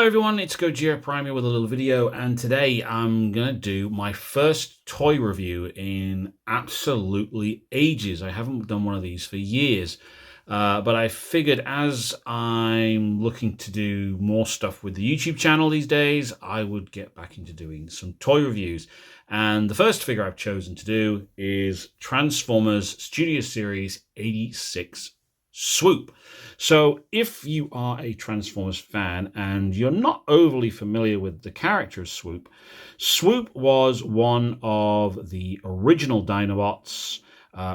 Hello everyone, it's Gojira Prime here with a little video, and today I'm going to do my first toy review in absolutely ages. I haven't done one of these for years, but I figured as I'm looking to do more stuff with the YouTube channel these days, I would get back into doing some toy reviews. And the first figure I've chosen to do is Transformers Studio Series 86 Swoop. So if you are a Transformers fan and you're not overly familiar with the character of Swoop, Swoop was one of the original Dinobots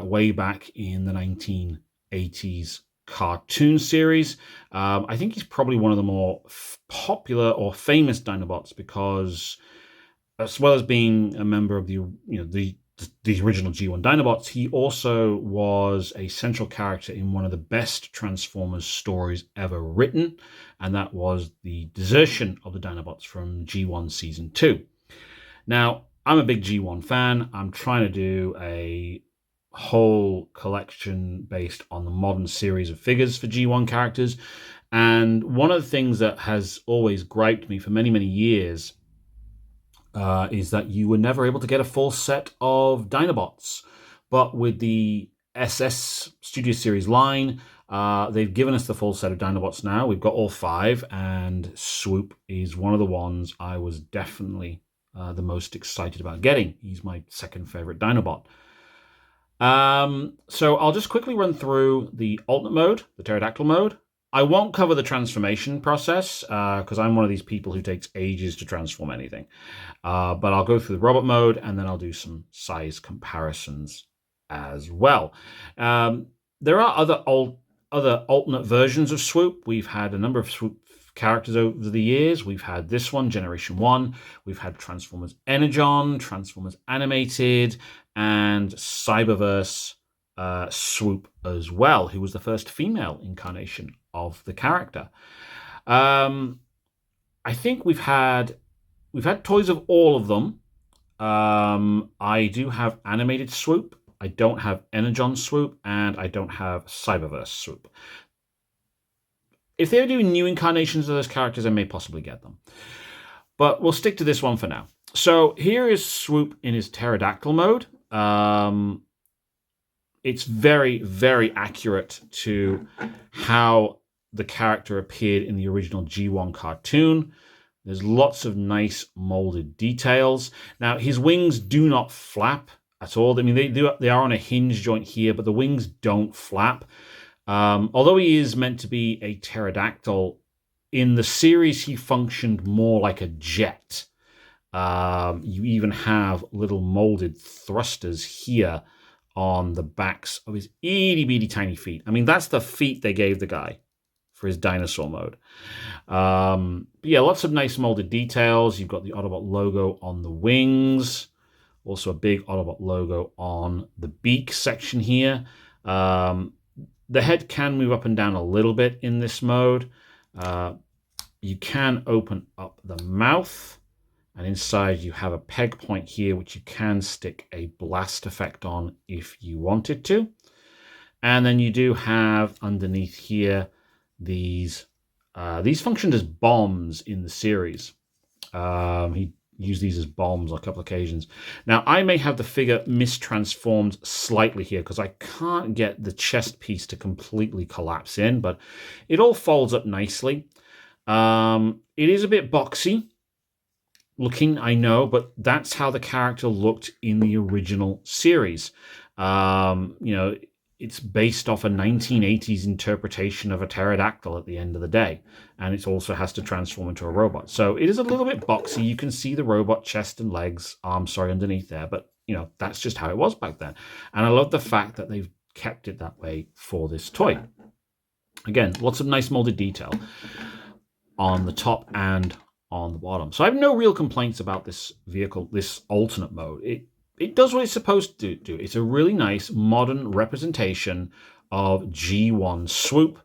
way back in the 1980s cartoon series. I think he's probably one of the more popular or famous Dinobots because, as well as being a member of the original G1 Dinobots, he also was a central character in one of the best Transformers stories ever written, and that was the desertion of the Dinobots from G1 Season 2. Now, I'm a big G1 fan. I'm trying to do a whole collection based on the modern series of figures for G1 characters, and one of the things that has always griped me for many, many years is that you were never able to get a full set of Dinobots. But with the SS Studio Series line, they've given us the full set of Dinobots now. We've got all 5, and Swoop is one of the ones I was definitely the most excited about getting. He's my second favorite Dinobot. So I'll just quickly run through the alternate mode, the pterodactyl mode. I won't cover the transformation process because I'm one of these people who takes ages to transform anything. But I'll go through the robot mode and then I'll do some size comparisons as well. There are other alternate versions of Swoop. We've had a number of Swoop characters over the years. We've had this one, Generation 1. We've had Transformers Energon, Transformers Animated, and Cyberverse Swoop as well, who was the first female incarnation of the character. I think we've had toys of all of them. I do have animated Swoop. I don't have Energon Swoop, and I don't have Cyberverse Swoop. If they're doing new incarnations of those characters, I may possibly get them. But we'll stick to this one for now. So here is Swoop in his pterodactyl mode. It's very, very accurate to how the character appeared in the original G1 cartoon. There's lots of nice molded details. Now, his wings do not flap at all. I mean, they are on a hinge joint here, but the wings don't flap. Although he is meant to be a pterodactyl, in the series he functioned more like a jet. You even have little molded thrusters here on the backs of his itty-bitty tiny feet. I mean, that's the feet they gave the guy for his dinosaur mode. But yeah, lots of nice molded details. You've got the Autobot logo on the wings. Also a big Autobot logo on the beak section here. The head can move up and down a little bit in this mode. You can open up the mouth. And inside you have a peg point here, which you can stick a blast effect on if you wanted to. And then you do have underneath here these functioned as bombs in the series. He used these as bombs on a couple of occasions. Now, I may have the figure mistransformed slightly here because I can't get the chest piece to completely collapse in, but it all folds up nicely. It is a bit boxy looking, I know, but that's how the character looked in the original series. It's based off a 1980s interpretation of a pterodactyl at the end of the day, and it also has to transform into a robot. So it is a little bit boxy. You can see the robot chest and legs, underneath there, but that's just how it was back then. And I love the fact that they've kept it that way for this toy. Again, lots of nice molded detail on the top and on the bottom. So I have no real complaints about this vehicle, this alternate mode. It does what it's supposed to do. It's a really nice modern representation of G1 Swoop.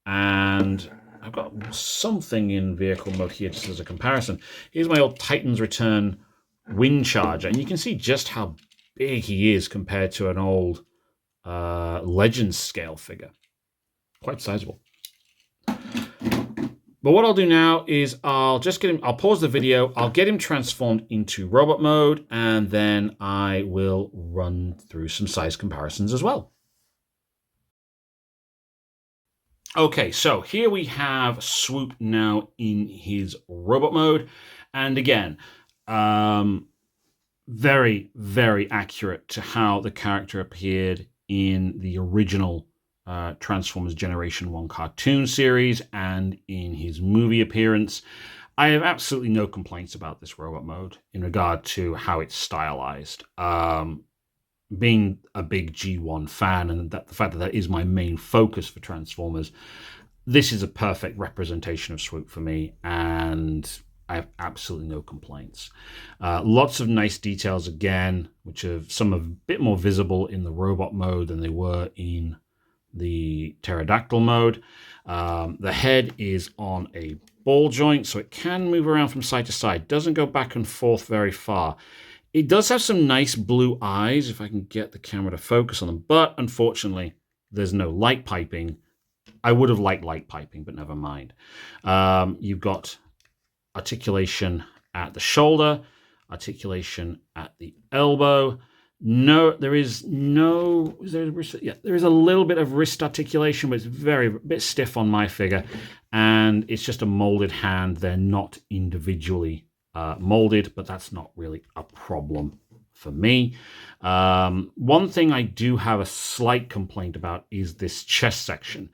And I've got something in vehicle mode here just as a comparison. Here's my old Titan's Return Wind Charger. And you can see just how big he is compared to an old Legends scale figure. Quite sizable. But what I'll do now is I'll just get him, I'll pause the video, I'll get him transformed into robot mode, and then I will run through some size comparisons as well. Okay, so here we have Swoop now in his robot mode. And again, very, very accurate to how the character appeared in the original Transformers Generation 1 cartoon series and in his movie appearance. I have absolutely no complaints about this robot mode in regard to how it's stylized. Being a big G1 fan and the fact that that is my main focus for Transformers, this is a perfect representation of Swoop for me, and I have absolutely no complaints. Lots of nice details again, which are some a bit more visible in the robot mode than they were in the pterodactyl mode. The head is on a ball joint, so it can move around from side to side. Doesn't go back and forth very far. It does have some nice blue eyes, if I can get the camera to focus on them, but unfortunately, there's no light piping. I would have liked light piping, but never mind. You've got articulation at the shoulder, articulation at the elbow. No, there is no, is there a wrist? Yeah, there is a little bit of wrist articulation, but it's a bit stiff on my figure, and it's just a molded hand. They're not individually molded, but that's not really a problem for me. One thing I do have a slight complaint about is this chest section.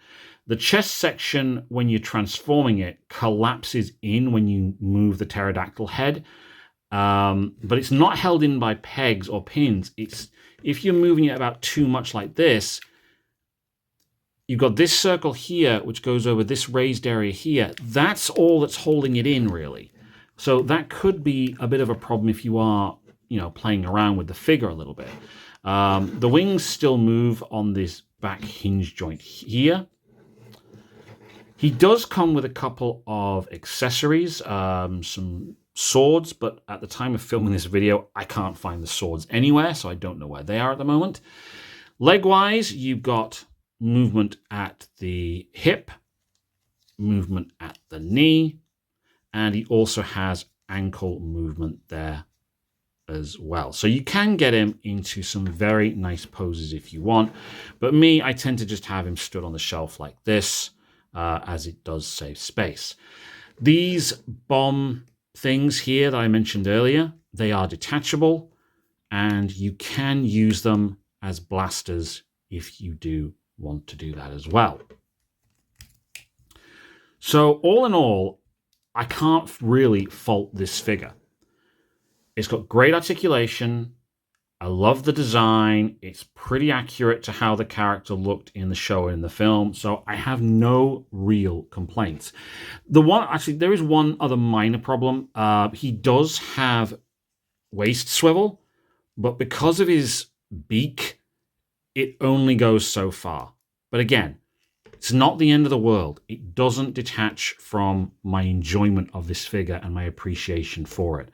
The chest section, when you're transforming it, collapses in when you move the pterodactyl head, but it's not held in by pegs or pins. It's if you're moving it about too much like this, you've got this circle here, which goes over this raised area here. That's all that's holding it in, really. So that could be a bit of a problem if you are, playing around with the figure a little bit. The wings still move on this back hinge joint here. He does come with a couple of accessories, some swords, but at the time of filming this video, I can't find the swords anywhere, so I don't know where they are at the moment. Leg-wise, you've got movement at the hip, movement at the knee, and he also has ankle movement there as well. So you can get him into some very nice poses if you want, but me, I tend to just have him stood on the shelf like this, as it does save space. These bomb things here that I mentioned earlier, they are detachable, and you can use them as blasters if you do want to do that as well. So all in all, I can't really fault this figure. It's got great articulation. I love the design. It's pretty accurate to how the character looked in the show and in the film, so I have no real complaints. There is one other minor problem. He does have waist swivel, but because of his beak, it only goes so far. But again, it's not the end of the world. It doesn't detach from my enjoyment of this figure and my appreciation for it.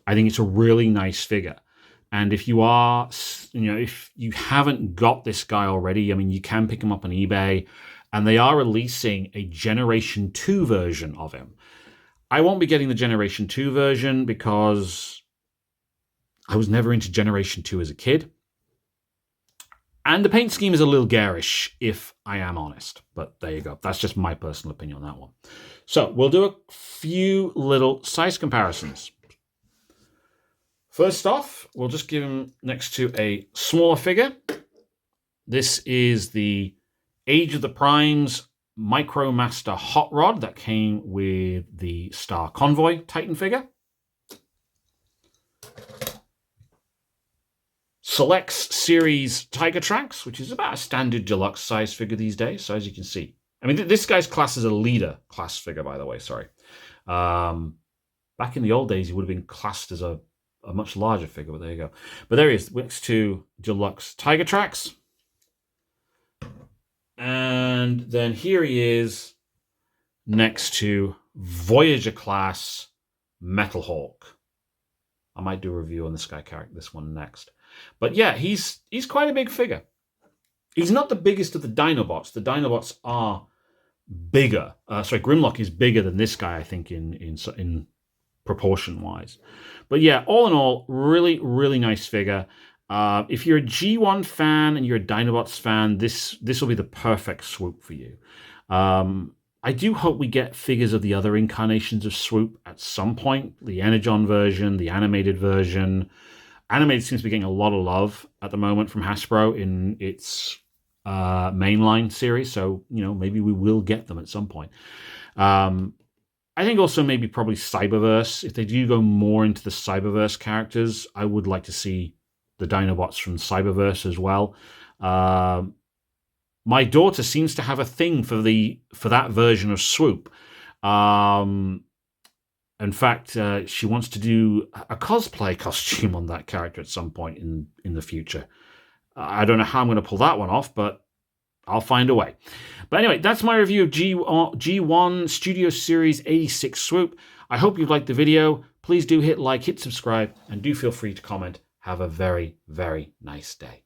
I think it's a really nice figure. And if you are, if you haven't got this guy already, I mean, you can pick him up on eBay, and they are releasing a Generation 2 version of him. I won't be getting the Generation 2 version because I was never into Generation 2 as a kid. And the paint scheme is a little garish, if I am honest. But there you go. That's just my personal opinion on that one. So we'll do a few little size comparisons. First off, we'll just give him next to a smaller figure. This is the Age of the Primes Micromaster Hot Rod that came with the Star Convoy Titan figure. Selects Series Tiger Tracks, which is about a standard deluxe size figure these days. So as you can see, I mean, this guy's class is a leader class figure, by the way, sorry. Back in the old days, he would have been classed as a much larger figure, but there you go. But there he is, next to deluxe Tiger Tracks. And then here he is next to Voyager class Metal Hawk. I might do a review on this guy character, this one next. But yeah, he's quite a big figure. He's not the biggest of the Dinobots. The Dinobots are bigger. Sorry, Grimlock is bigger than this guy, I think, in proportion wise. But yeah, all in all, really, really nice figure. If you're a G1 fan and you're a Dinobots fan, this will be the perfect Swoop for you. I do hope we get figures of the other incarnations of Swoop at some point. The Energon version, the animated version. Animated seems to be getting a lot of love at the moment from Hasbro in its mainline series. So, maybe we will get them at some point. I think also maybe probably Cyberverse. If they do go more into the Cyberverse characters, I would like to see the Dinobots from Cyberverse as well. My daughter seems to have a thing for that version of Swoop. In fact, she wants to do a cosplay costume on that character at some point in the future. I don't know how I'm going to pull that one off, but I'll find a way. But anyway, that's my review of G1 Studio Series 86 Swoop. I hope you liked the video. Please do hit like, hit subscribe, and do feel free to comment. Have a very, very nice day.